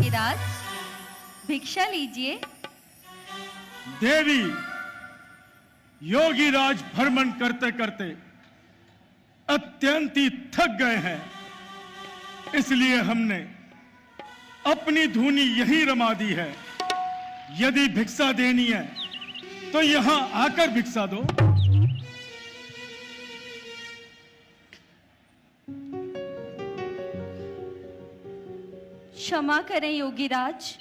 योगीराज, भिक्षा लीजिए। देवी, योगीराज भ्रमण करते करते अत्यंत ही थक गए हैं, इसलिए हमने अपनी धूनी यही रमा दी है। यदि भिक्षा देनी है तो यहां आकर भिक्षा दो। क्षमा करें योगीराज,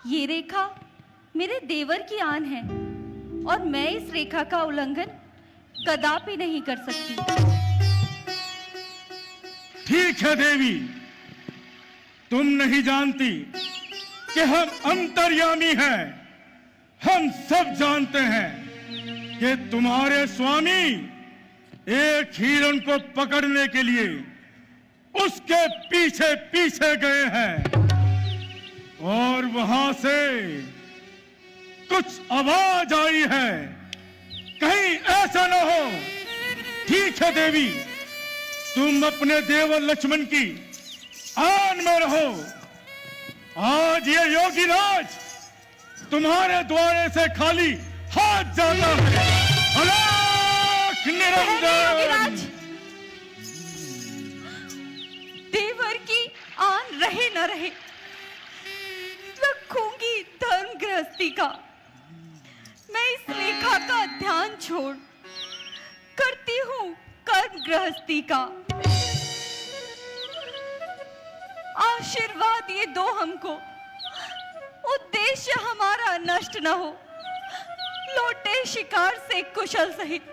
ये रेखा मेरे देवर की आन है और मैं इस रेखा का उल्लंघन कदापि नहीं कर सकती। ठीक है देवी, तुम नहीं जानती कि हम अंतर्यामी हैं। हम सब जानते हैं कि तुम्हारे स्वामी एक हिरण को पकड़ने के लिए उसके पीछे पीछे गए हैं और वहां से कुछ आवाज आई है। कहीं ऐसा न हो। ठीक है देवी, तुम अपने देवर लक्ष्मण की आन में रहो। आज ये योगीराज तुम्हारे द्वारे से खाली हाथ जाता है। अलख निरंजन। देवर की आन रहे न रहे, रखूंगी धर्म गृहस्थी का। मैं इस रेखा का ध्यान छोड़ करती हूँ कर्म गृहस्थी का। आशीर्वाद ये दो हमको, उद्देश्य हमारा नष्ट न हो। लौटे शिकार से कुशल सहित,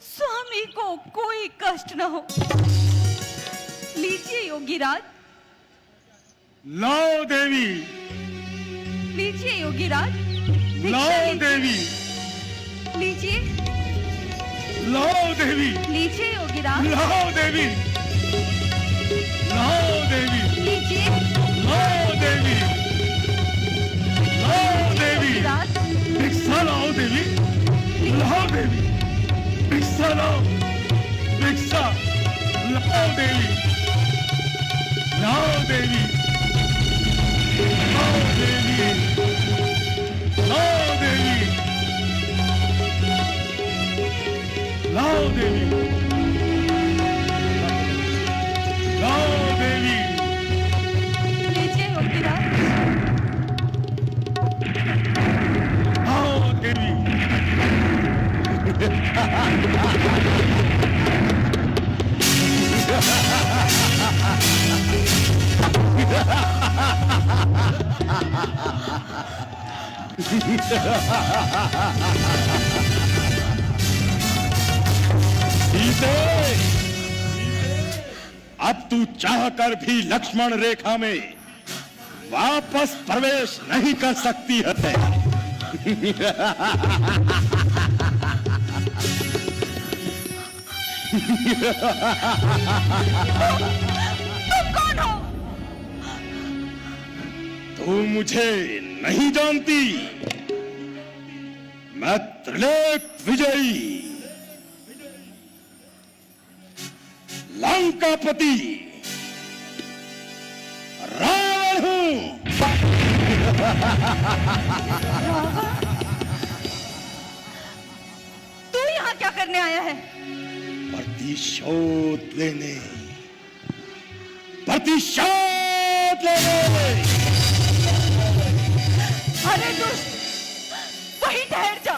स्वामी को कोई कष्ट न हो। लीजिए योगीराज। लाओ देवी। लीजिए योगीराज। लाओ देवी। लीजिए। लाओ देवी। लीजिए योगीराज। लाओ देवी। लाओ देवी। लीजिए। लाओ देवी। लाओ देवी। योगीराज। भिक्षा लाओ देवी। लाओ देवी। भिक्षा लाओ। भिक्षा लाओ देवी। लाओ देवी। लाओ देवी। लाओ देवी। लाओ देवी। लाओ देवी। लीजिए योगीराज। लाओ देवी। सीते, अब तू चाहकर भी लक्ष्मण रेखा में वापस प्रवेश नहीं कर सकती है। तुम कौन हो? तू मुझे नहीं जानती? मैं त्रिलोक विजयी लंकापति रावण हूं। तू यहाँ क्या करने आया है? प्रतिशोध लेने। प्रतिशोध लेने। अरे दुष्ट, वहीं ठहर जा।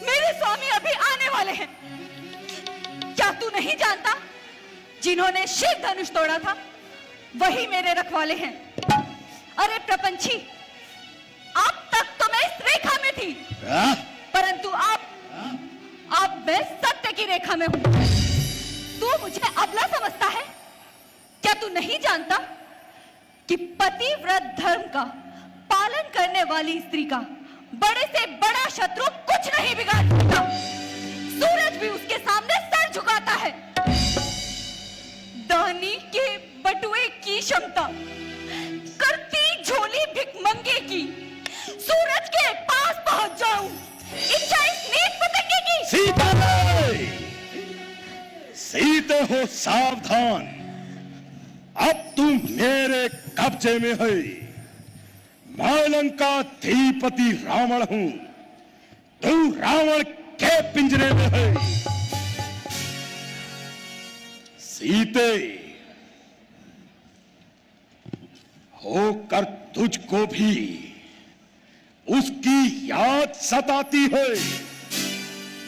मेरे स्वामी अभी आने वाले हैं। क्या तू नहीं जानता? जिन्होंने शिव धनुष तोड़ा था वही मेरे रखवाले हैं। अरे प्रपंची, अब तक तो मैं इस रेखा में थी, परंतु अब मैं सत्य की रेखा में हूं। तू मुझे अबला समझता है? क्या तू नहीं जानता कि पतिव्रत धर्म का पालन करने वाली स्त्री का बड़े से बड़ा शत्रु कुछ नहीं बिगाड़ सकता। सूरज भी उसके सामने सर झुकाता है। दानी के बटुए की क्षमता करती झोली भिखमंगे की। सूरज के पास पहुंच जाऊं, इच्छा इस नीच पतंगे की। सीता, सीते हो सावधान। अब तुम मेरे कब्जे में है। मैं लंकाधिपति रावण हूं, तू रावण के पिंजरे में है। सीते, होकर तुझको भी उसकी याद सताती है,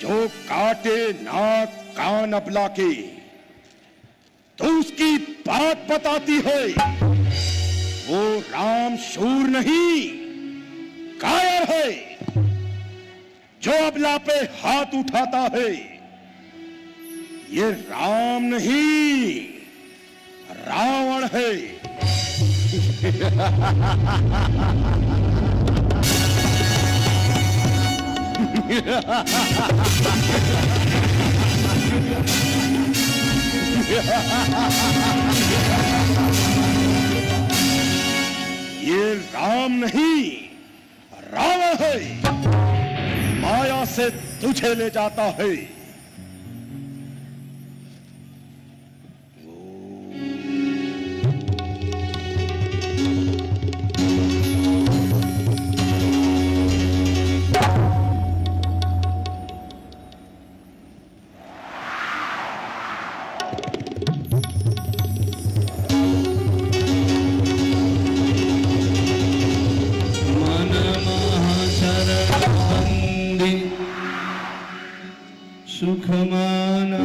जो काटे नाक कान अबला के तो उसकी बात बताती है। वो राम शूर नहीं, कायर है, जो अबला पे हाथ उठाता है। ये राम नहीं, रावण है। ये राम नहीं, रावण है। माया से तुझे ले जाता है। सुखमाना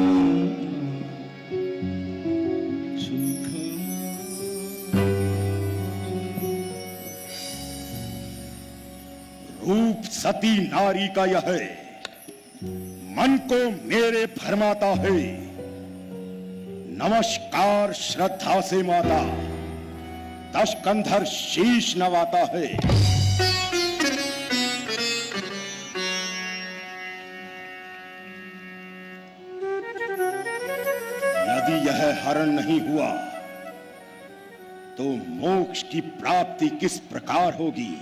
रूप सती नारी का यह है, मन को मेरे भरमाता है। नमस्कार श्रद्धा से माता, दशकंधर शीश नवाता है। यदि यह हरण नहीं हुआ तो मोक्ष की प्राप्ति किस प्रकार होगी?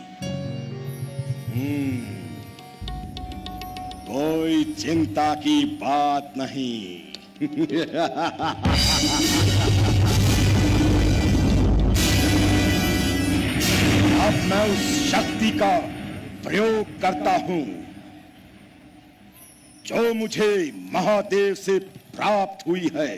कोई चिंता की बात नहीं। अब मैं उस शक्ति का प्रयोग करता हूं जो मुझे महादेव से प्राप्त हुई है।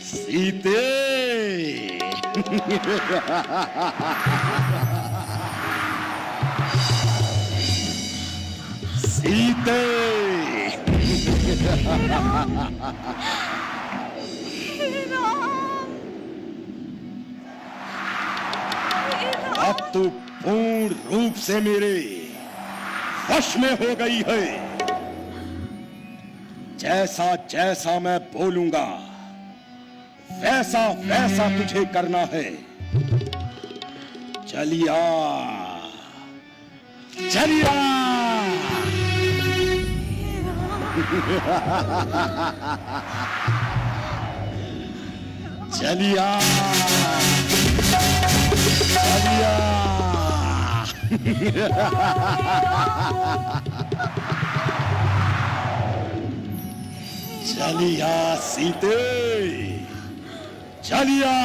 सीते, सीते, अब तू पूर्ण रूप से मेरे वश में हो गई है। जैसा जैसा मैं बोलूंगा वैसा वैसा तुझे करना है। चलिया, चलिया। चलिया, चलिया। चलिया सीते, चलिया।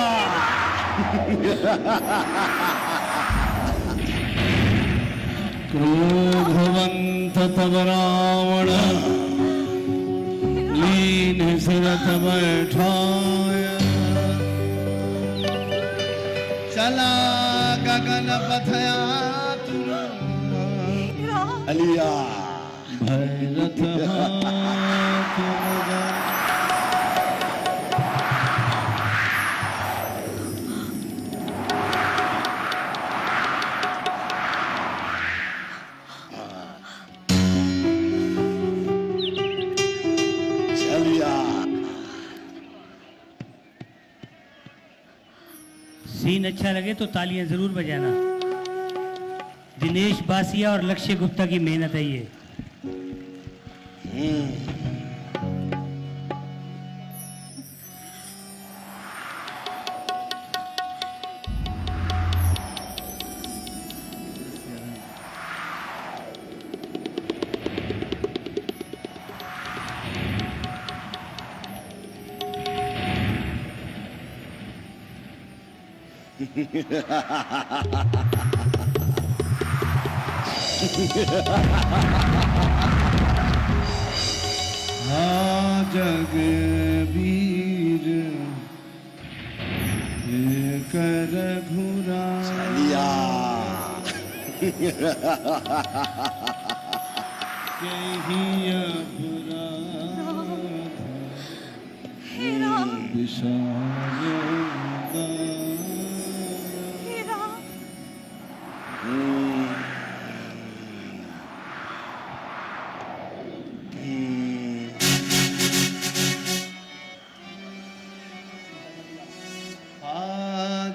क्रोधवंत तब रावण लीन सिरथ बैठाय। चला गगन पथया चलिया। भैरथ हाथ लगा। सीन अच्छा लगे तो तालियां जरूर बजाना। दिनेश बासिया और लक्ष्य गुप्ता की मेहनत है ये। हाँ जगबीर कर घुरा लिया। कहीं अपराध हे राम, विषाद हे राम।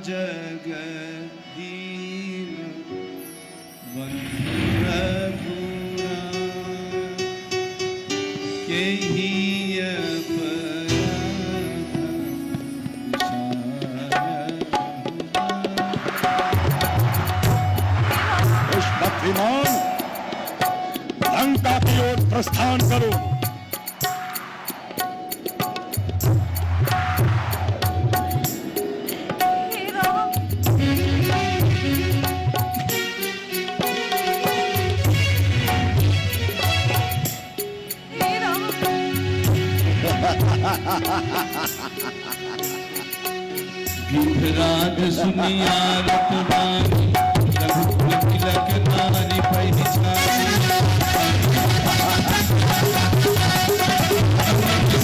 जगदीन बंधुरा के ही विमान लंका की ओर प्रस्थान करो। हे राम, हे राम। गिधराज सुनिया रतवानी रघुकुल तिलक नारी पहिचानी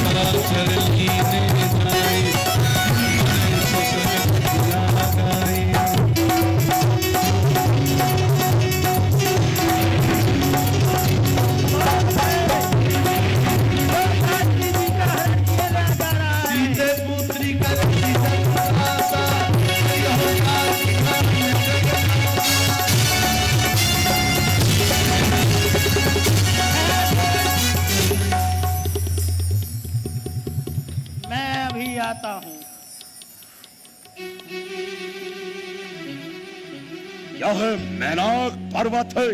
सरासर लीने जाए ससुर दिया गाए सीते पुत्री का आशा मैं अभी आता हूँ। यह मैनाक पर्वत है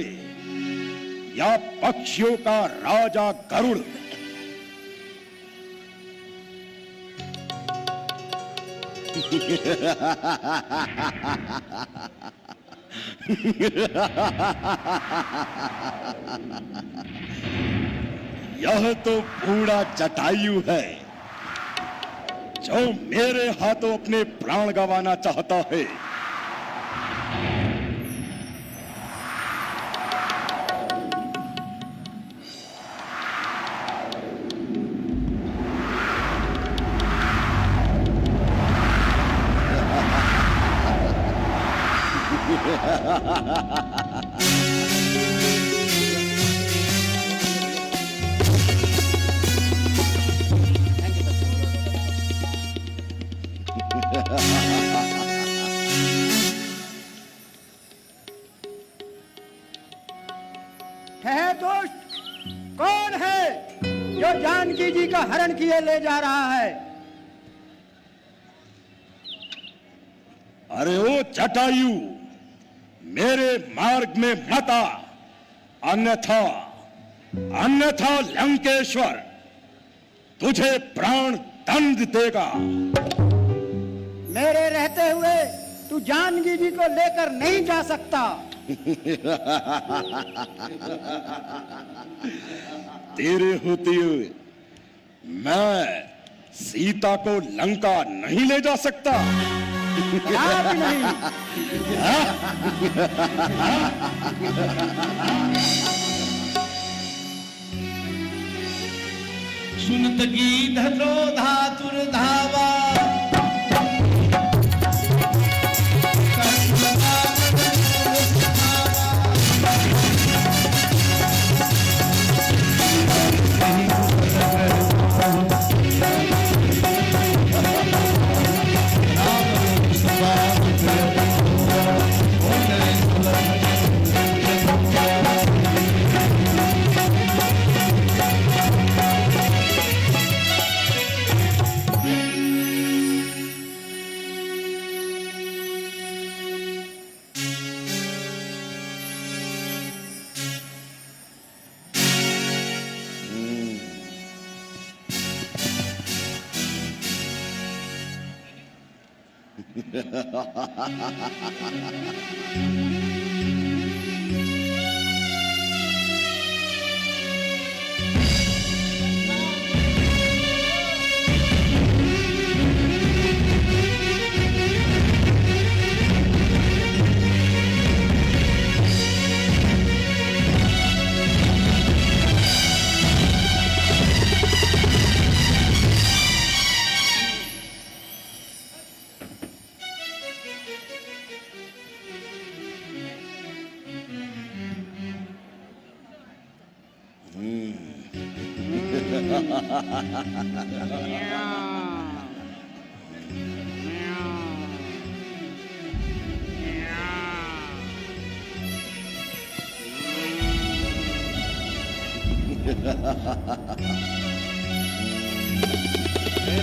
या पक्षियों का राजा गरुड़? यह तो बूढ़ा जटायु है जो मेरे हाथों अपने प्राण गंवाना चाहता है। है दोस्त, कौन है जो जानकी जी का हरण किए ले जा रहा है? अरे ओ जटायु, मेरे मार्ग में मत आ, अन्यथा अन्यथा लंकेश्वर तुझे प्राण दंड देगा। मेरे रहते हुए तू जानकी जी को लेकर नहीं जा सकता। तेरे होते हुए मैं सीता को लंका नहीं ले जा सकता। आप नहीं। सुनत गीध लो धातुर धावा ए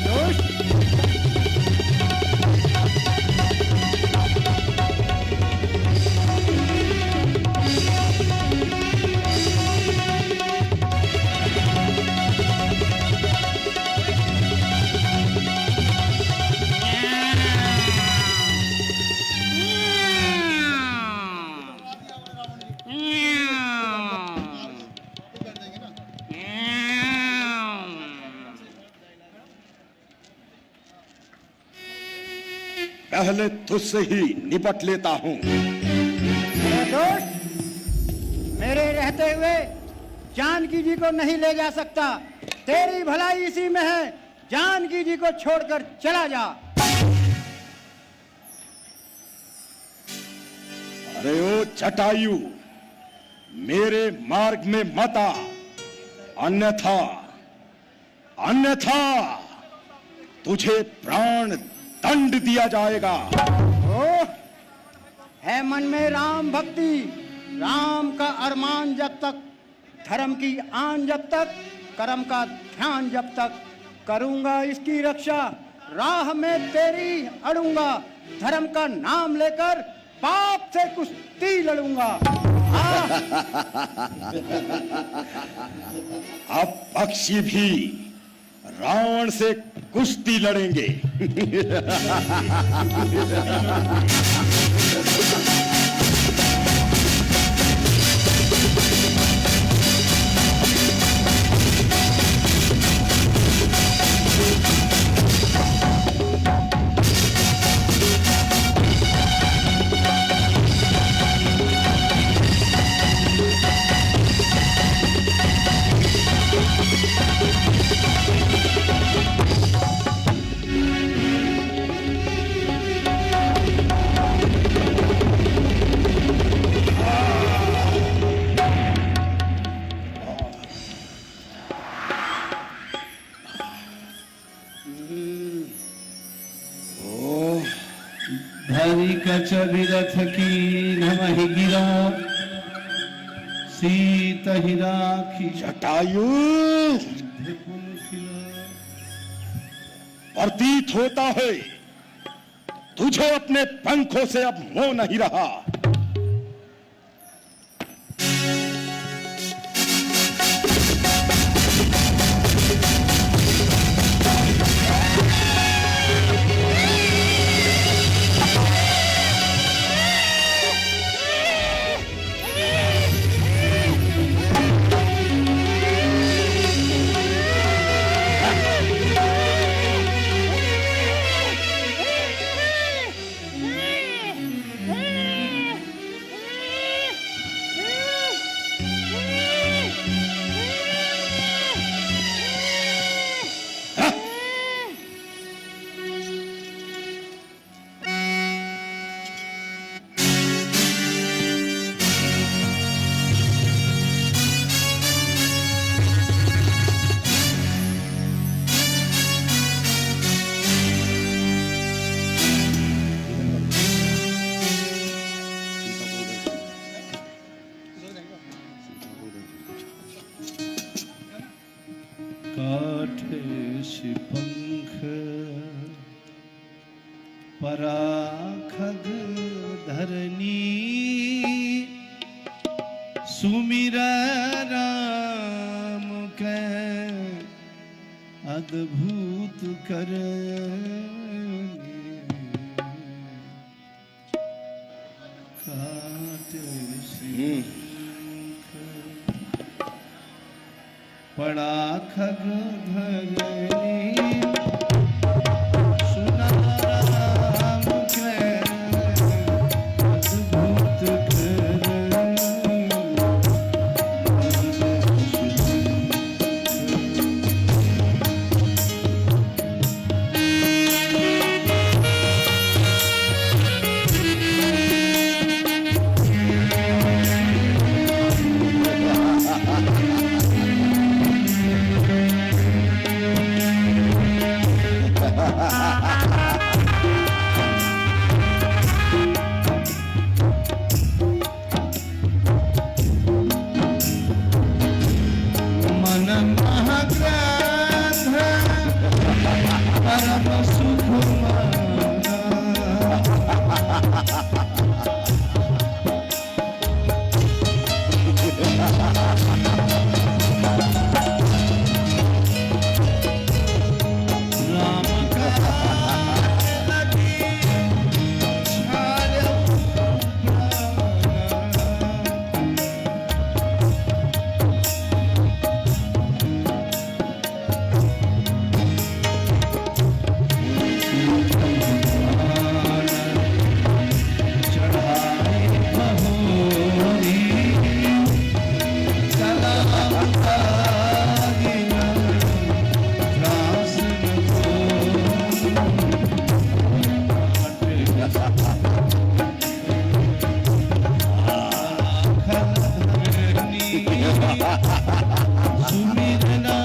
दोस्त, पहले तुझसे ही निपट लेता हूं। ए दोस्त, मेरे रहते हुए जानकी जी को नहीं ले जा सकता। तेरी भलाई इसी में है, जानकी जी को छोड़कर चला जा। अरे ओ जटायु, मेरे मार्ग में मत आ, अन्यथा अन्यथा तुझे प्राण दंड दिया जाएगा। ओह, है मन में राम भक्ति, राम का अरमान जब तक, धर्म की आन जब तक, कर्म का ध्यान जब तक, करूंगा इसकी रक्षा, राह में तेरी अड़ूंगा, धर्म का नाम लेकर पाप से कुश्ती लड़ूंगा। अब पक्षी भी रावण से कुश्ती लड़ेंगे। धरी कच विरथ की नमहि गिरा, सीत ही राखी जटायु, प्रतीत होता है तुझे अपने पंखों से अब मोह नहीं रहा। पंख पराखग धरनी, सुमिर राम के अद्भुत करनी। खगधरणी सुना राम के अद्भुत मन महाग्रह परम सुख माना राम का लगी छाया चढ़ाई बहोरी सलाम तागिना रास सुमिरना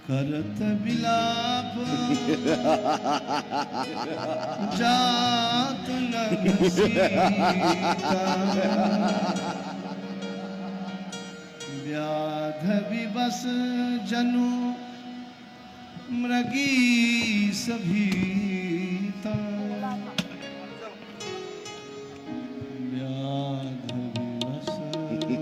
करत विलाप जात न सीता व्याध विवश जनु मृगी सभीता व्याध विवश मृगी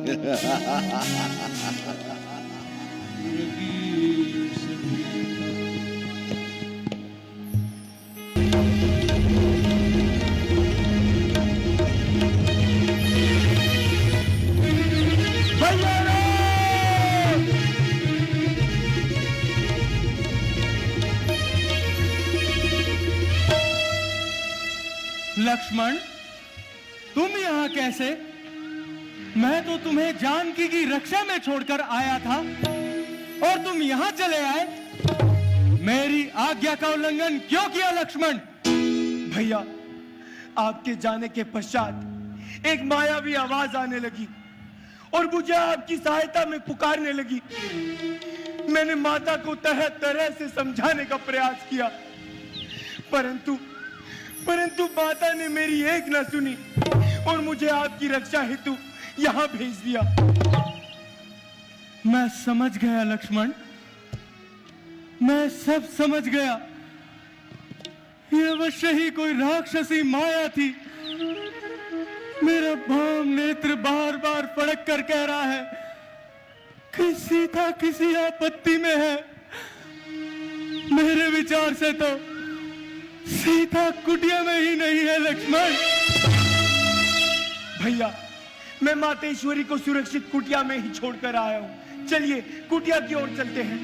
लक्ष्मण, तुम यहाँ कैसे? मैं तो तुम्हें जानकी की रक्षा में छोड़कर आया था और तुम यहाँ चले आए। मेरी आज्ञा का उल्लंघन क्यों किया लक्ष्मण? भैया, आपके जाने के पश्चात एक मायावी आवाज आने लगी और मुझे आपकी सहायता में पुकारने लगी। मैंने माता को तरह तरह से समझाने का प्रयास किया, परंतु माता ने मेरी एक न सुनी और मुझे आपकी रक्षा हेतु यहाँ भेज दिया। मैं समझ गया लक्ष्मण, मैं सब समझ गया। ये अवश्य ही कोई राक्षसी माया थी। मेरा भाम नेत्र बार बार फड़क कर कह रहा है कि सीता किसी आपत्ति में है। मेरे विचार से तो सीता कुटिया में ही नहीं है लक्ष्मण। भैया, मैं मातेश्वरी को सुरक्षित कुटिया में ही छोड़कर आया हूँ। चलिए कुटिया की ओर चलते हैं।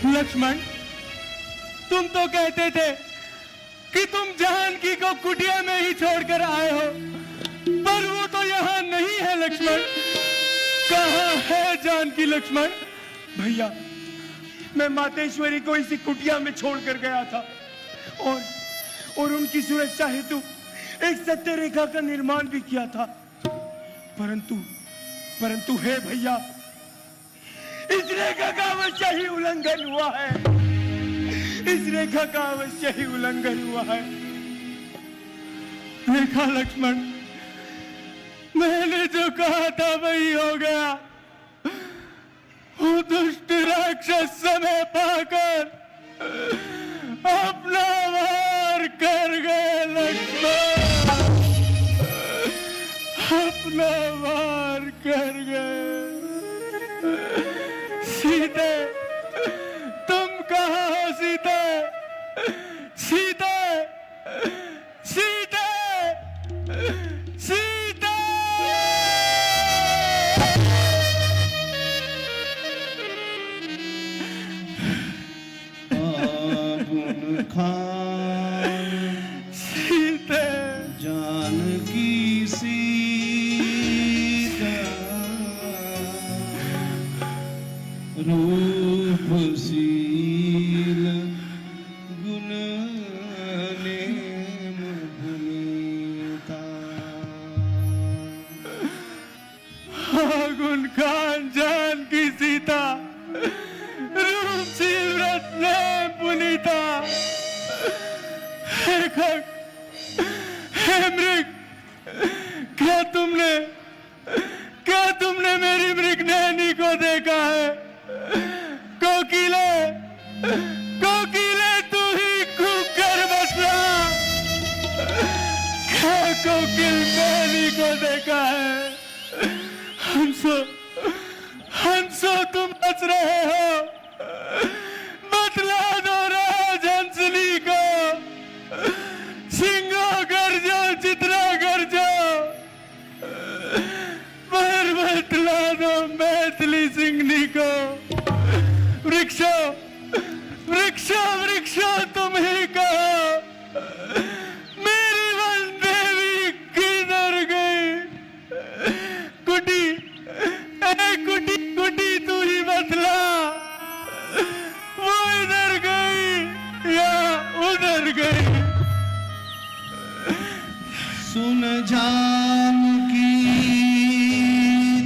लक्ष्मण, तुम तो कहते थे कि तुम जानकी को कुटिया में ही छोड़कर आए हो, पर वो तो यहाँ नहीं है लक्ष्मण। कहाँ है जानकी लक्ष्मण? भैया, मैं मातेश्वरी को इसी कुटिया में छोड़कर गया था और उनकी सुरक्षा हेतु एक सत्य रेखा का निर्माण भी किया था, परंतु हे भैया, इस रेखा का अवश्य ही उल्लंघन हुआ है। इस रेखा का अवश्य ही उल्लंघन हुआ है। देखा लक्ष्मण, मैंने जो कहा था वही हो गया। वो दुष्ट राक्षस समय पाकर अपना वार कर गए लक्ष्मण, अपना वार कर गए। सीते, तुम कहाँ हो सीते? सीते, सीते, सीते। आबुन खान सीते, जानकी सीता, रूपशील गुण नेम पुनीता। आगुन खान जानकी सीता, रूपसी व्रत ने पुनीता। हे खग, हे मृग, क्या तुमने मेरी मृगनयनी को देखा है? कोकिले, कोकिले, तू ही कूक कर बसना। क्या कोकिल नयनी को देखा है? हंसो, हंसो, तुम हंस रहे हो, बतला दो राज हंसनी को। सिंहो गर्जो, चित्रा गर्जो, पर बतला दो मैथिली सिंहनी को। वृक्षो, वृक्षो, वृक्षो, तुम ही कहो, मेरी वन देवी किधर गई? कुटी, कुटी, कुटी, तू ही बतला, वो इधर गई या उधर गई? सुन जानकी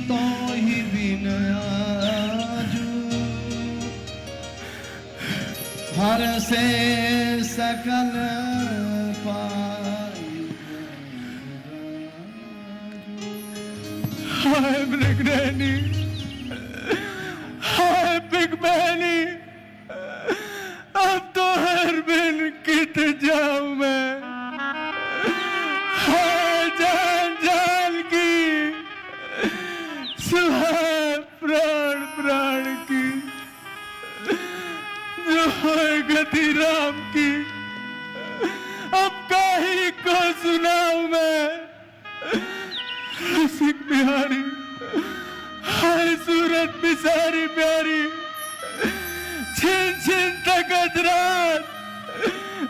तो ही बिनयाजू, हर से सकल पाई। हाय मृगनयनी, हाय पिगमैनी, अब तो हर बिन कित जाऊं मैं। हाय जान जान की, सुहाए प्राण प्राण की, जो है गति राम की, अब काही को सुनाऊं मैं। रसिक बिहारी, हाय सूरत बिसारी प्यारी, छिन छिन तकत रात,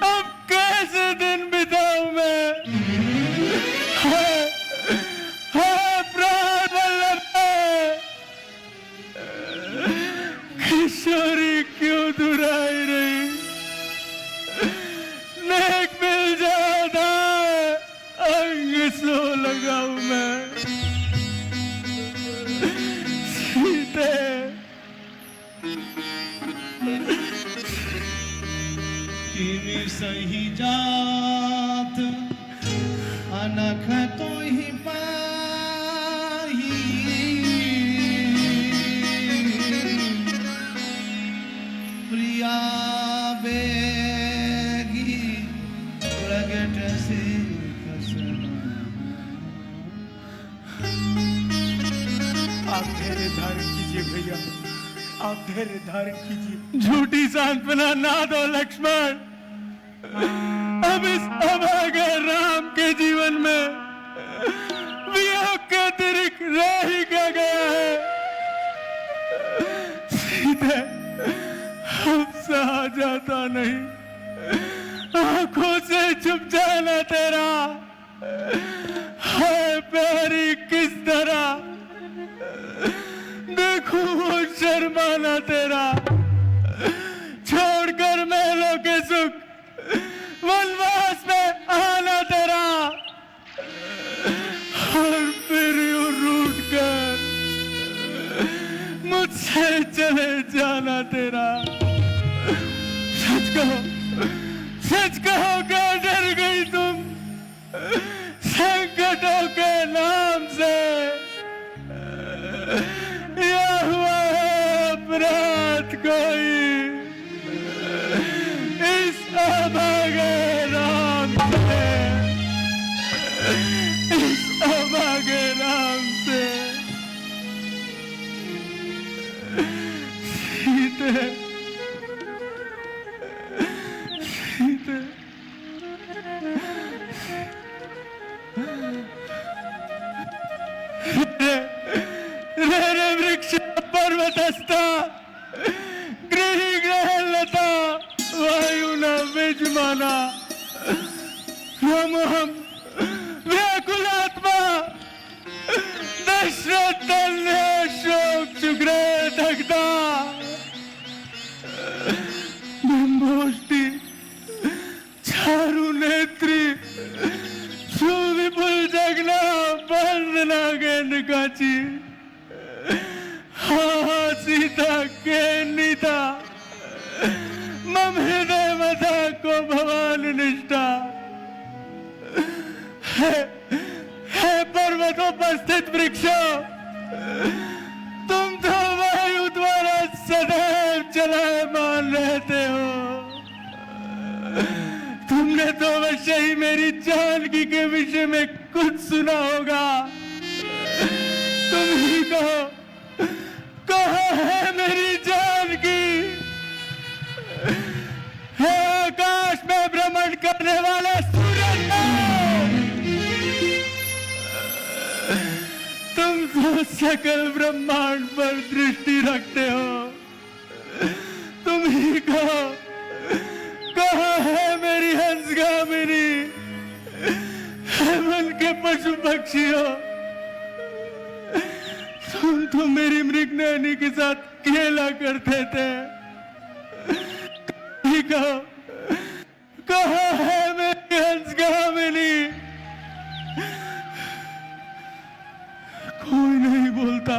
अब कैसे दिन बिताऊं मैं? हाय, हाय प्राण वल्लभ, किशोरी क्यों दुराई रही? नेक मिल जाता अंग सो लगाऊं मैं। सीते, किमी सही जात अनख तो ही पाही, प्रिया बेगी प्रगट से आप धैर्य धारण कीजिए भैया, आप धैर्य धारण कीजिए। झूठी सांत्वना ना दो लक्ष्मण। अब इस अभागे राम के जीवन में वियोग के अतिरिक्त रह ही क्या गया है? सीते, अब सहा जाता नहीं, आंखों से छुप जाना तेरा है प्यारी किस तरह, देखूं वो शर्माना तेरा, छोड़कर महलों के सुख वनवास में आना तेरा, और फिर यूं रूठ कर मुझसे चले जाना तेरा। सच कहो क्या डर गई तुम संकटों के नाम से, या हुआ है अपराध कोई इस अभागे राम से, इस अभागे राम से। सीते सीते रे वृक्ष पर्वतस्था गृही ग्रह लता वायु न विजमाना, हम व्याकुलात्मा दशरथ तन्य शोक चुग्रे धकता, बिंबोष्टि चारु नेत्री सुविपुल जगना बंदना गेंदकाची, हाँ सीता के नीता मम हृदय मथा को भवान निष्ठा, है पर्वतों पर स्थित वृक्षों, तुम तो वायु द्वारा सदैव चलायमान रहते हो, तुमने तो अवश्य ही मेरी जानकी के विषय में कुछ सुना होगा, तुम ही कहो कहाँ है मेरी जानकी, है आकाश में भ्रमण करने वाला सूरज, तुम तो सकल ब्रह्मांड पर दृष्टि रखते हो, तुम ही कहो कहाँ है मेरी हंसगामिनी, हेमन के पशु पक्षियों, तुम तो मेरी मृगनयनी के साथ खेला करते थे, कहो कहाँ है मेरी हंसगामिनी, कोई नहीं बोलता।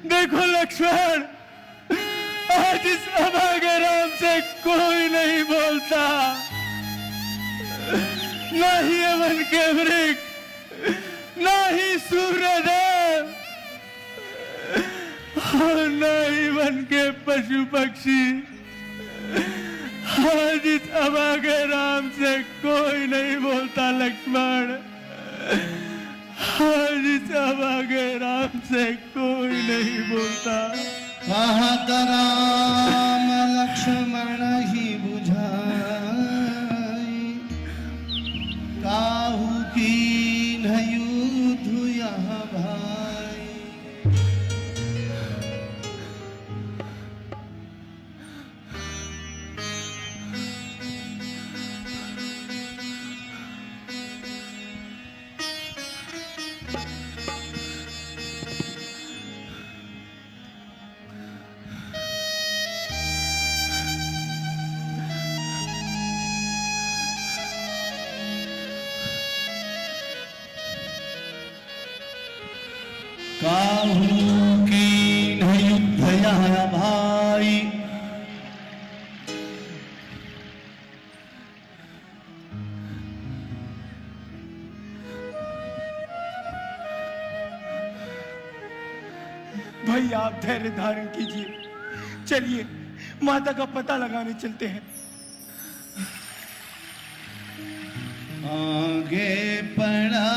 देखो लक्ष्मण, आज इस अभागे राम से कोई नहीं बोलता, ना ही अवन के वृक्ष, ना ही सूर्यदेव, और ना ही वन के पशु पक्षी, आज इस अभागे राम से कोई नहीं बोलता लक्ष्मण, आज इस अभागे राम से कोई नहीं बोलता। कहत राम लक्ष्मण ही बुझाई, काहू कीन्ह युद्ध यह भाई। काहू कीन्ह युद्ध यह भाई। भाई आप धैर्य धारण कीजिए, चलिए माता का पता लगाने चलते हैं। आगे पड़ा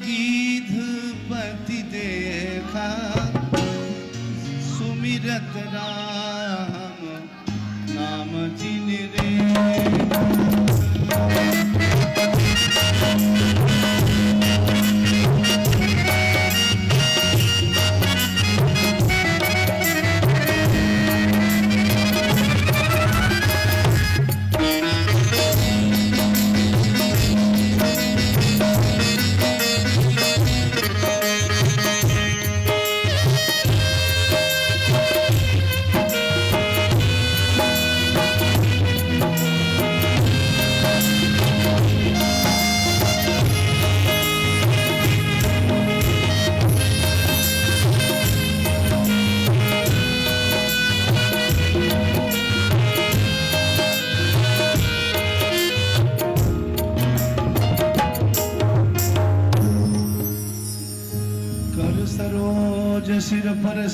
गीधपति देखा, सुमिरत राम नाम जिन रे।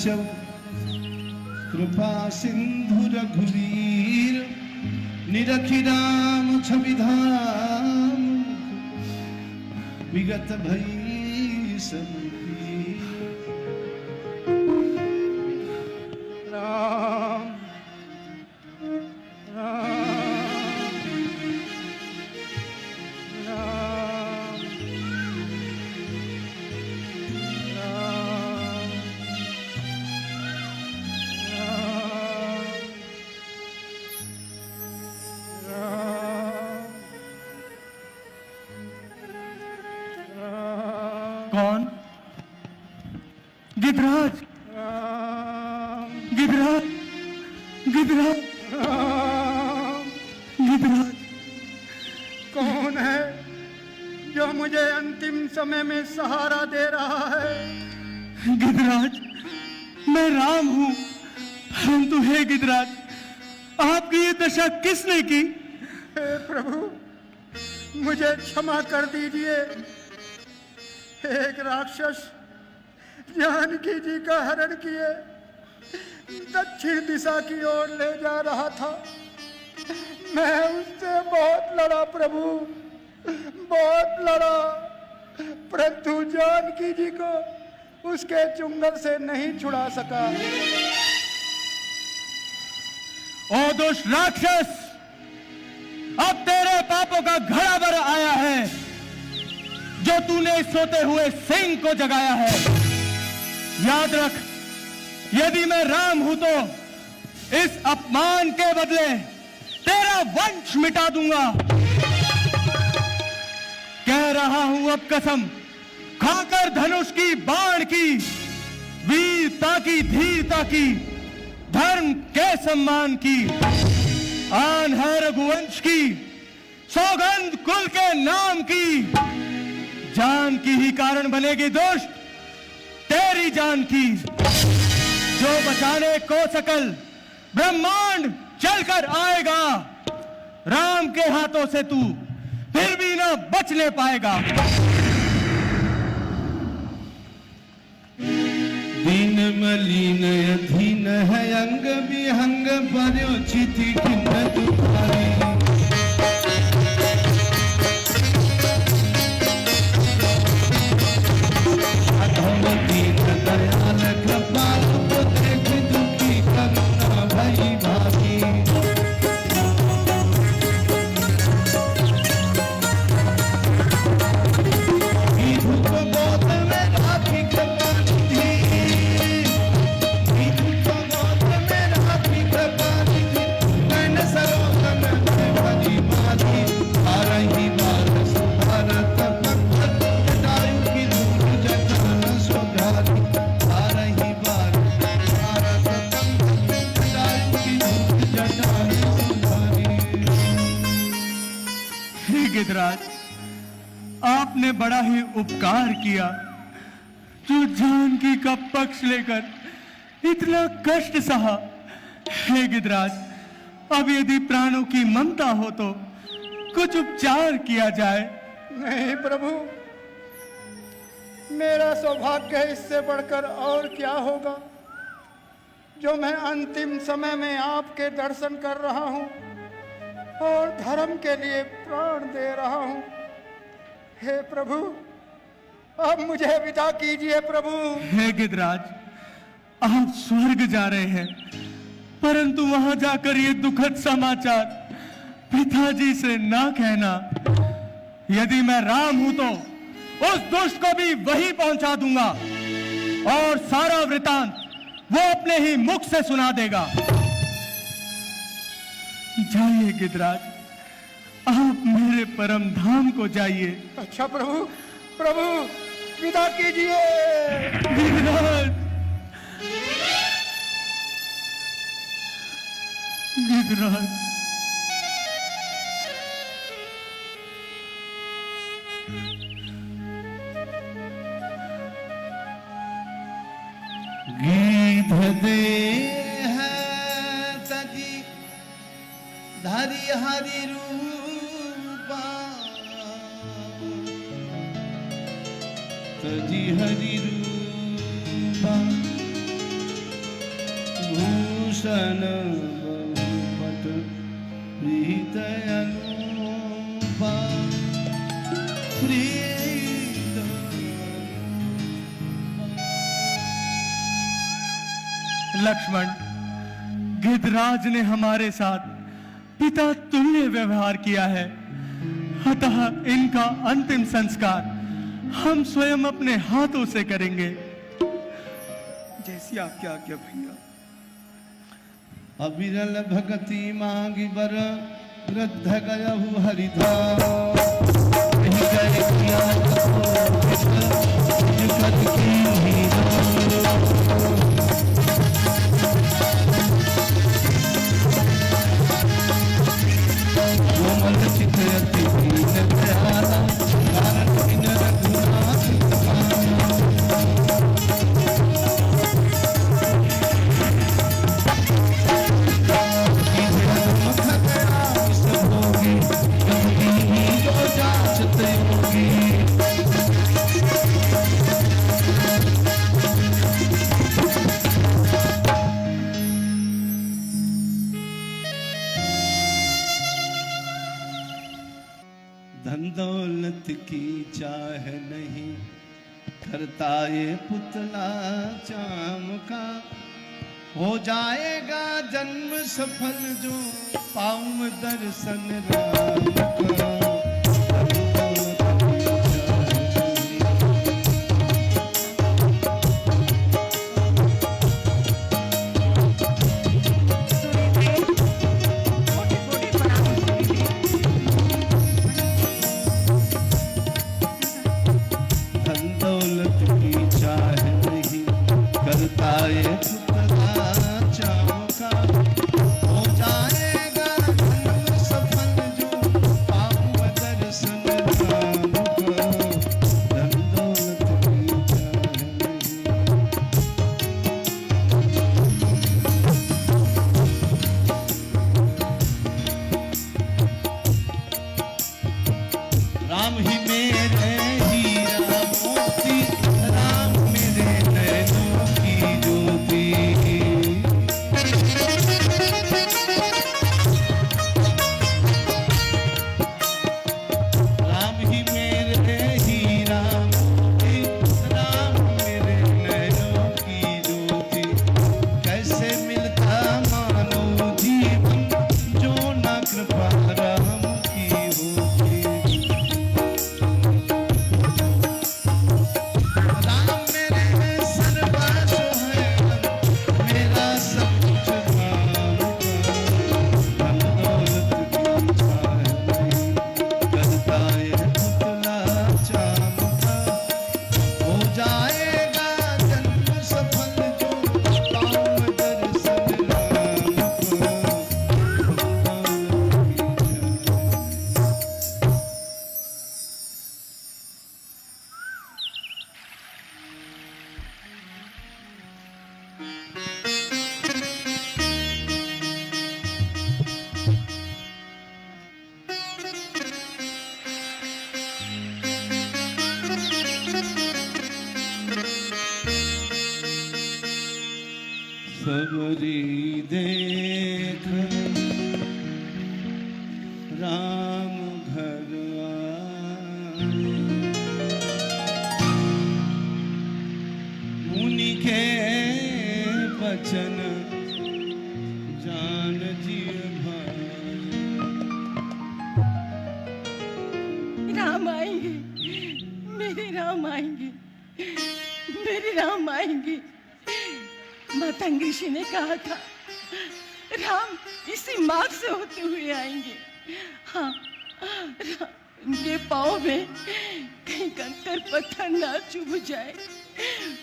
केशव कृपा सिंधु रघुवीर निरखि राम छवि धाम विगत भई सब पीर। राम राम राम कौन? गिद्धराज, गिद्धराज, गिद्धराज, गिद्धराज। कौन है जो मुझे अंतिम समय में सहारा दे रहा है? गिद्धराज, मैं राम हूं, परंतु हे गिद्धराज, आपकी ये दशा किसने की? हे प्रभु, मुझे क्षमा कर दीजिए। एक राक्षस जानकी जी का हरण किए दक्षिण दिशा की ओर ले जा रहा था। मैं उससे बहुत लड़ा प्रभु, बहुत लड़ा, परंतु जानकी जी को उसके चुंगल से नहीं छुड़ा सका। ओ दुष्ट राक्षस, अब तेरे पापों का घड़ा भर आया है, जो तूने सोते हुए सिंह को जगाया है। याद रख, यदि मैं राम हूं तो इस अपमान के बदले तेरा वंश मिटा दूंगा। कह रहा हूं अब कसम खाकर धनुष की, बाण की, वीरता की, धीरता की, धर्म के सम्मान की, आन है रघुवंश की, सौगंध कुल के नाम की। जान की ही कारण बनेगी दुष्ट तेरी जान की, जो बचाने को सकल ब्रह्मांड चलकर आएगा। राम के हाथों से तू फिर भी ना बचने पाएगा। दीन मलिन अधीन है अंग विहंग पर्योचित खिन्न दुखारी। अधम दीन दयाल कृपाल को देख दुखी करुणा भई भागी। विधु को गोद में राखी कृपा निधि, विधु को गोद में राखी कृपा निधि, नैन सरोवर में भरी माधी। बारही बार सुभारत भक्त जटायु की धूल जटान सुधारी। बारही बार सुभारत भक्त जटायु की धूल जटान सुधारी। हे गिद्धराज, आपने बड़ा ही उपकार किया, जो जानकी का पक्ष लेकर इतना कष्ट सहा। हे गिद्धराज, अब यदि प्राणों की ममता हो तो कुछ उपचार किया जाए। नहीं प्रभु, मेरा सौभाग्य इससे बढ़कर और क्या होगा, जो मैं अंतिम समय में आपके दर्शन कर रहा हूं और धर्म के लिए प्राण दे रहा हूं। हे प्रभु, अब मुझे विदा कीजिए प्रभु। हे गिद्धराज, आप स्वर्ग जा रहे हैं, परंतु वहां जाकर ये दुखद समाचार पिताजी से ना कहना। यदि मैं राम हूं तो उस दुष्ट को भी वही पहुंचा दूंगा और सारा वृतांत वो अपने ही मुख से सुना देगा। जाइए गिद्धराज, आप मेरे परम धाम को जाइए। अच्छा प्रभु, प्रभु विदा कीजिए। गिद्धराज, गिद्धराज, गीध दे है तजी धरि हरि रूपा। तजी हरि रूपा भूषण बहुपत प्रीत अनुपा प्रीत। लक्ष्मण, गिद्धराज ने हमारे साथ पिता तुल्य व्यवहार किया है, अतः इनका अंतिम संस्कार हम स्वयं अपने हाथों से करेंगे। जैसी आपकी आज्ञा भैया। अविरल भगति मांगी बर वृद्ध गयहु हरिधाम कही गए किया जुगत की कोमल चित अति दीन दयाला कारण इन रघुनाथ धन दौलत की चाह नहीं करता ये पुतला चाम का हो जाएगा जन्म सफल जो पाऊं दर्शन राम का। राम ही मेरे हीरा मोती राम मेरे नैनों की ज्योति। राम ही मेरे हीरा मोती राम मेरे नैनों की ज्योति। कैसे मिलता मानव जीवन जो न कृपा राम की होती। सबरी देख राम घर आए। मुनि के बचन जान जिय भाई। राम आएंगे, मेरे राम आएंगे, मेरे राम आएंगे। मातंग ऋषि ने कहा था राम इसी मार्ग से होते हुए आएंगे। हाँ, उनके पाँव में कहीं कंकर पत्थर ना चुभ जाए,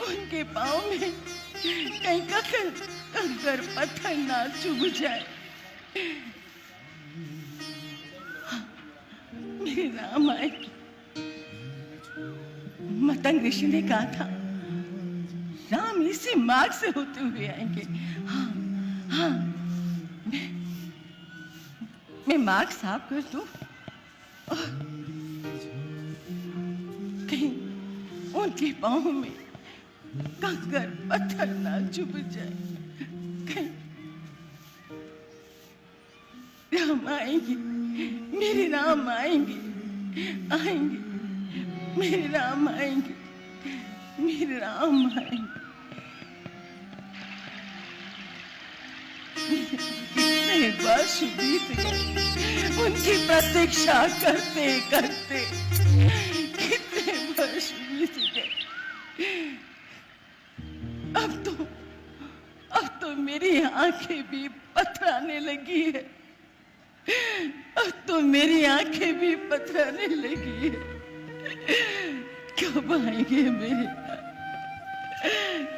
उनके पाँव में कहीं कंकर पत्थर ना चुभ जाए। हाँ, मेरे राम आएंगे। मातंग ऋषि ने कहा था राम इसी मार्ग से होते हुए आएंगे। हाँ, हाँ, मैं मार्ग साफ कर दूं, कहीं उनके पाँव में कंकर पत्थर ना चुभ जाए, राम आएंगे, मेरे राम आएंगे, आएंगे, मेरे राम आएंगे, मेरे राम आएंगे। कितने वर्ष बीत गए उनकी प्रतीक्षा करते करते, कितने वर्ष बीत गए। अब तो मेरी आंखें भी पथराने लगी है, अब तो मेरी आंखें भी पथराने लगी है। कब आएंगे मेरे राम,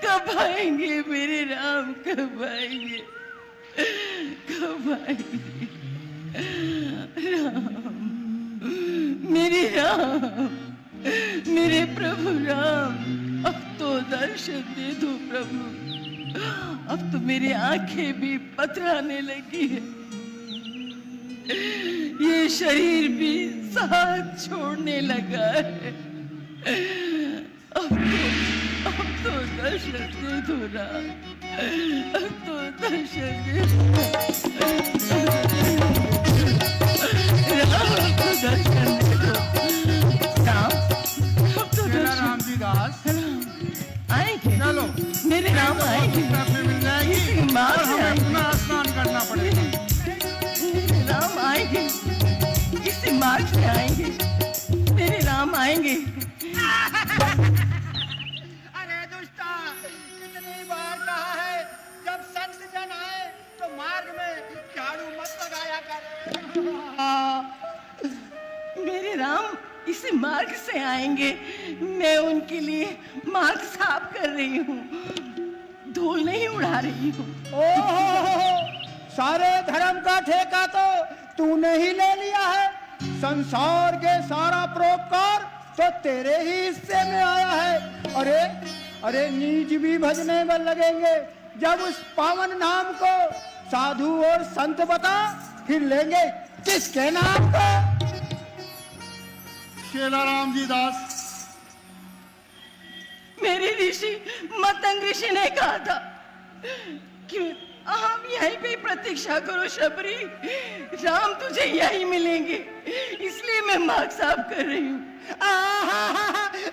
कब आएंगे मेरे राम, कब आएंगे, कब आएंगे राम, मेरे राम, मेरे प्रभु राम। अब तो दर्शन दे दो प्रभु, अब तो मेरी आंखें भी पथराने लगी है, ये शरीर भी साथ छोड़ने लगा है। अब तो दर्शन दे दो राम, अब तो दर्शन दे दो राम, अब तो दर्शन दे दो राम, अब तो राम जी दास आएंगे, चलो मेरे राम आएंगे, मिल जाएगी इसी मार्ग और से हमें आएंगे, पुनः स्नान करना पड़ेगा। मेरे राम आएंगे, इसी मार्ग से आएंगे, मेरे राम आएंगे। अरे दुष्टा, कितनी बार कहा है जब संत जन आए तो मार्ग में झाड़ू मत लगाया कर। मेरे राम इसी मार्ग से आएंगे, मैं उनके लिए मार्ग साफ कर रही हूँ, धूल नहीं उड़ा रही हूँ। ओहो, सारे धर्म का ठेका तो तूने ही ले लिया है। संसार के सारा परोपकार तो तेरे ही हिस्से में आया है। अरे अरे नीच भी भजने में लगेंगे जब उस पावन नाम को साधु और संत बता, फिर लेंगे किसके नाम को? शेला राम जी दास, मेरे ऋषि मतंग ऋषि ने कहा था कि हम यहीं पे प्रतीक्षा करो शबरी, राम तुझे यहीं मिलेंगे, इसलिए मैं मार्ग साफ कर रही हूँ।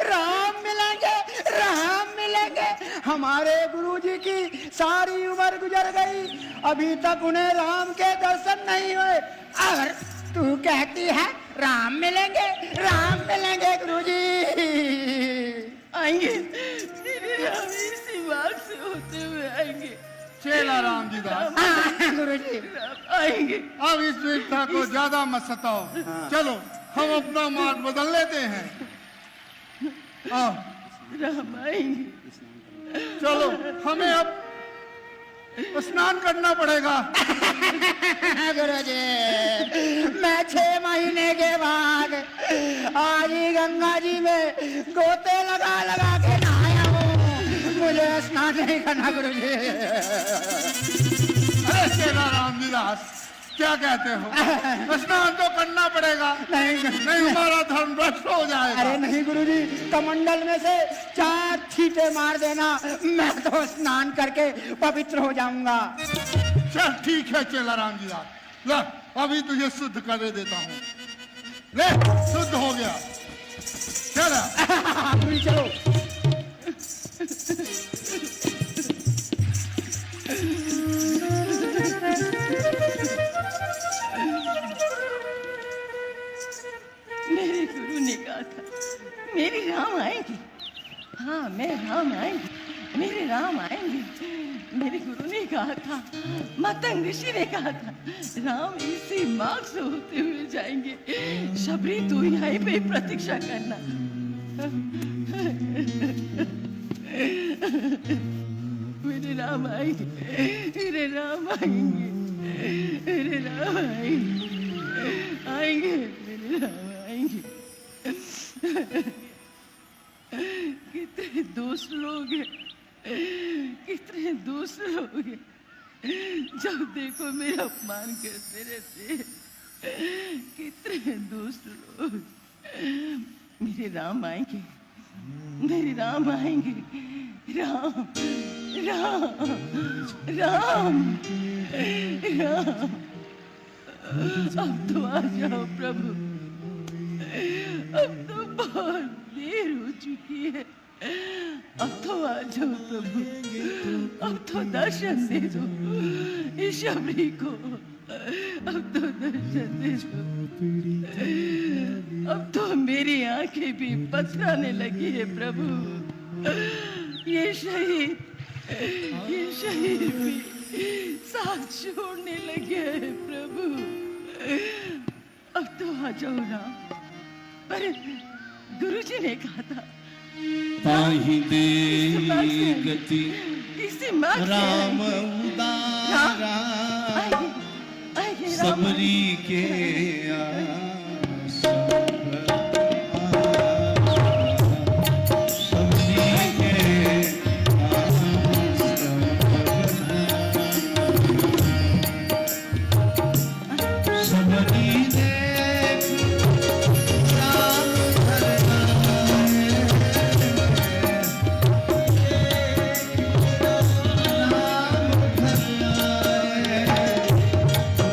राम मिलेंगे, राम मिलेंगे। हमारे गुरुजी की सारी उम्र गुजर गई, अभी तक उन्हें राम के दर्शन नहीं हुए, और तू कहती है राम मिलेंगे, राम मिलेंगे। गुरुजी आएंगे, मेरे राम इसी मार्ग से होते हुए आएंगे। शेला राम जी दास, गुरुजी राम आएंगे। अब इस विद्या को ज्यादा मत सताओ, चलो हम अपना मार्ग बदल लेते हैं। आओ राम आएंगे। चलो, हमें अब स्नान करना पड़ेगा। गुरुजी, मैं 6 महीने के बाद आज ही गंगा जी में गोते लगा लगा के नहाया हूँ, मुझे स्नान नहीं करना गुरुजी। अरे शेला राम जी दास, क्या कहते हो? स्नान तो करना पड़ेगा, नहीं नहीं हमारा धर्म भ्रष्ट हो जाएगा। अरे नहीं गुरुजी, कमंडल में से 4 छींटे मार देना, मैं तो स्नान करके पवित्र हो जाऊंगा। चल ठीक है चेला राम जी दास, ला अभी तुझे शुद्ध कर देता हूँ। ले, शुद्ध हो गया। चला गुरुजी चलो। मेरे गुरु ने कहा था मेरे राम आएंगे, हाँ मैं राम आएंगे, मेरे राम आएंगे। मेरे गुरु ने कहा था, मतंग ऋषि ने कहा था, राम इसी मार्ग से होते हुए जाएंगे, शबरी तू यहीं पे प्रतीक्षा करना। मेरे राम आएंगे, मेरे राम आएंगे, मेरे राम आएंगे, आएंगे, मेरे राम आएंगे। कितने दोस्त लोग हैं, कितने दोस्त लोग हैं, जब देखो मेरा अपमान करते रहते हैं। कितने दोस्त लोग। मेरे राम आएंगे, मेरे राम आएंगे, राम राम राम राम अब तो आ जाओ प्रभु, अब तो बहुत देर हो चुकी है, अब तो आ जाओ प्रभु, अब तो दर्शन दे दो इस शबरी को, अब तो दर्शन दे दो, अब तो मेरी आंखें भी पथराने लगी है प्रभु, ये शहीद भी साथ छोड़ने लगे हैं प्रभु, अब तो आ जाओ राम। पर गुरुजी ने कहा था ताहि दे गति इसी मार्ग से राम आएंगे। उदारा आइए राम, सबरी के आस सबरी के आस सबरी देख राम घर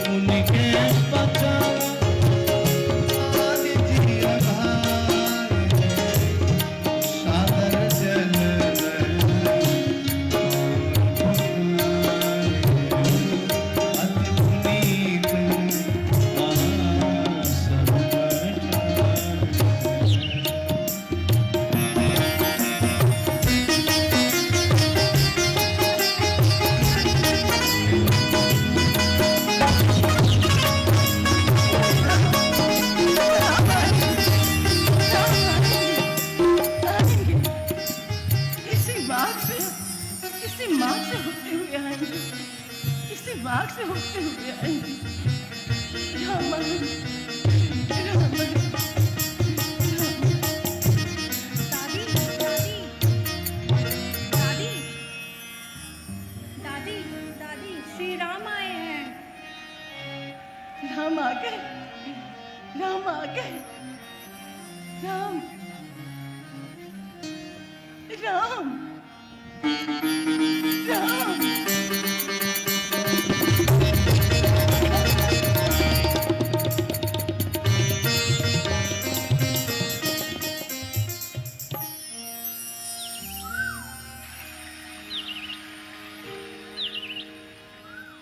उनके पचाव आदि जी आधार सादर जल अति पुनीत आएंगे। इसी मार्ग से होते हुए आएंगे, इसी मार्ग से होते हुए आएंगे। राम आएंगे, राम आएंगे, दादी दादी दादी दादी श्री राम आए हैं। राम आ गए, राम आ गए, राम राम राम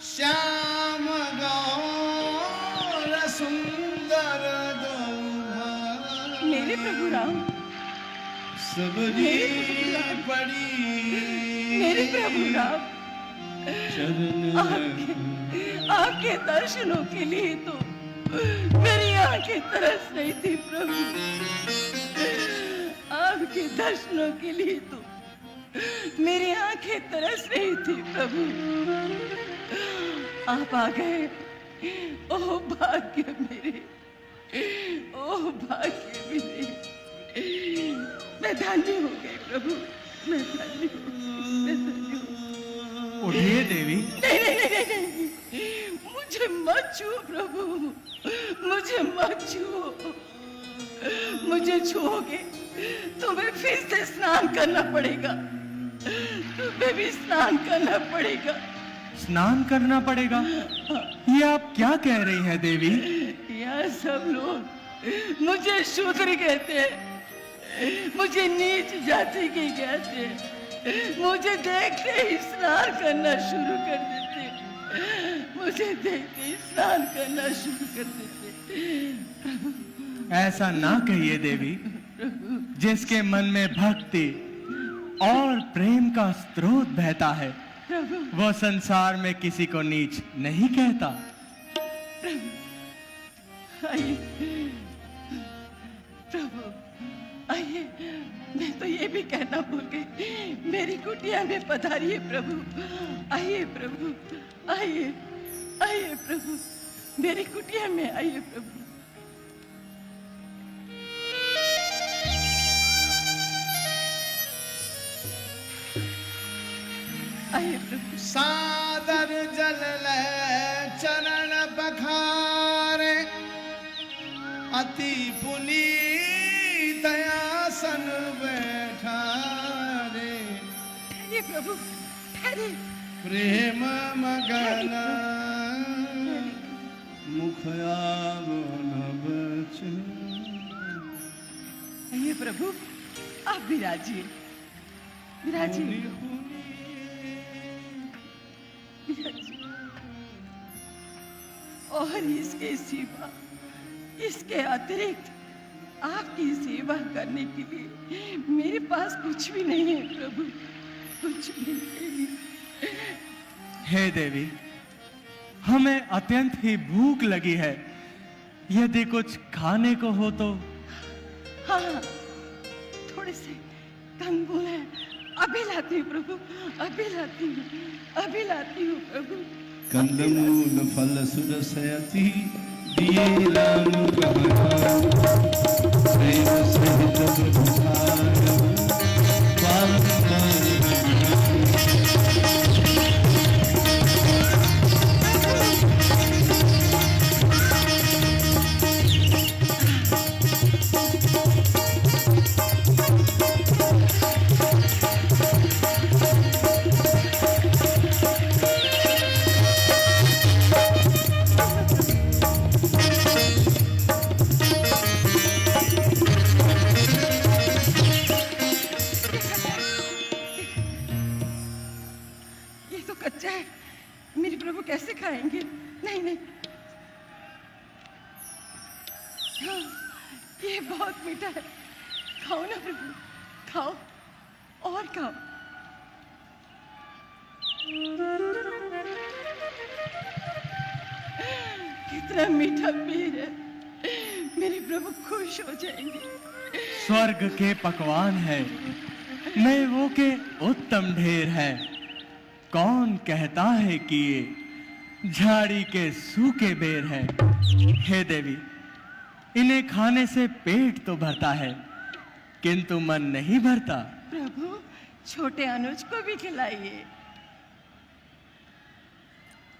श्याम गौर सुंदर गौधा मेरे प्रभु राम, सबरी पड़ी मेरे प्रभु राम, चरण आपके दर्शनों के लिए तो मेरी आंखें तरस रही थी प्रभु, आपके दर्शनों के लिए तो मेरी आंखें तरस रही थी प्रभु, आप आ गए। ओ भाग्य मेरे, ओ भाग्य मेरे, मैं धन्य हो गई प्रभु, मैं धन्य हो गई, मैं धन्य हो गई। उठिए देवी। नहीं नहीं नहीं नहीं नहीं, मुझे मत छुओ प्रभु, मुझे मत छुओ, मुझे छुओगे तुम्हें फिर से स्नान करना पड़ेगा, तुम्हें भी स्नान करना पड़ेगा। स्नान करना पड़ेगा? ये आप क्या कह रही हैं देवी? यार सब लोग मुझे शूद्र कहते हैं, मुझे नीच जाति की कहते हैं, मुझे देखते ही स्नान करना शुरू कर देते, मुझे देखते ही स्नान करना शुरू कर देते। ऐसा ना कहिए देवी, जिसके मन में भक्ति और प्रेम का स्रोत बहता है वो संसार में किसी को नीच नहीं कहता। आइए प्रभु, आइए, मैं तो ये भी कहना भूल गई, मेरी कुटिया में पधारिए प्रभु, आइए प्रभु, आइए आइए प्रभु, मेरी कुटिया में आइए प्रभु। आइए प्रभु। सादर जल ले चरण बखारे अति पुनीत आसन बैठारे ये प्रभु ठहरे। प्रेम मगन मुख खयालो न बचे। हे प्रभु, आप विराजिए, विराजिए, विराजिए। और इसके सिवा, इसके अतिरिक्त आपकी सेवा करने के लिए मेरे पास कुछ भी नहीं है प्रभु, कुछ भी नहीं। हे देवी, हमें अत्यंत ही भूख लगी है। यदि कुछ खाने को हो तो। हाँ, थोड़े से कंगुल है, अभी लाती हूँ प्रभु, अभी लाती हूँ, अभी लाती हूँ प्रभु। कंदमूल फल सुरसयति दिए राम कहाँ, प्रेम सहित बुझाय बारंबार। ये तो कच्चा है, मेरे प्रभु कैसे खाएंगे? नहीं नहीं, हाँ, ये बहुत मीठा है, खाओ ना प्रभु, खाओ और खाओ। कितना मीठा पीर है, मेरे प्रभु खुश हो जाएंगे। स्वर्ग के पकवान है, मेवों के उत्तम ढेर है। कौन कहता है कि ये झाड़ी के सूखे बेर है? हे देवी, इन्हें खाने से पेट तो भरता है, किंतु मन नहीं भरता। प्रभु, छोटे अनुज को भी खिलाइए।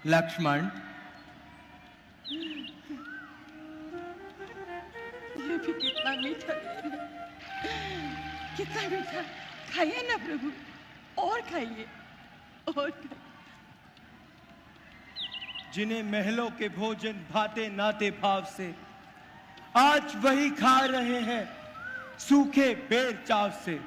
लक्ष्मण, ये भी कितना मीठा बेर है, कितना मीठा। खाइए ना प्रभु, और खाइए, और खाइए। जिन्हें महलों के भोजन भाते नाते भाव से, आज वही खा रहे हैं सूखे बेर चाव से।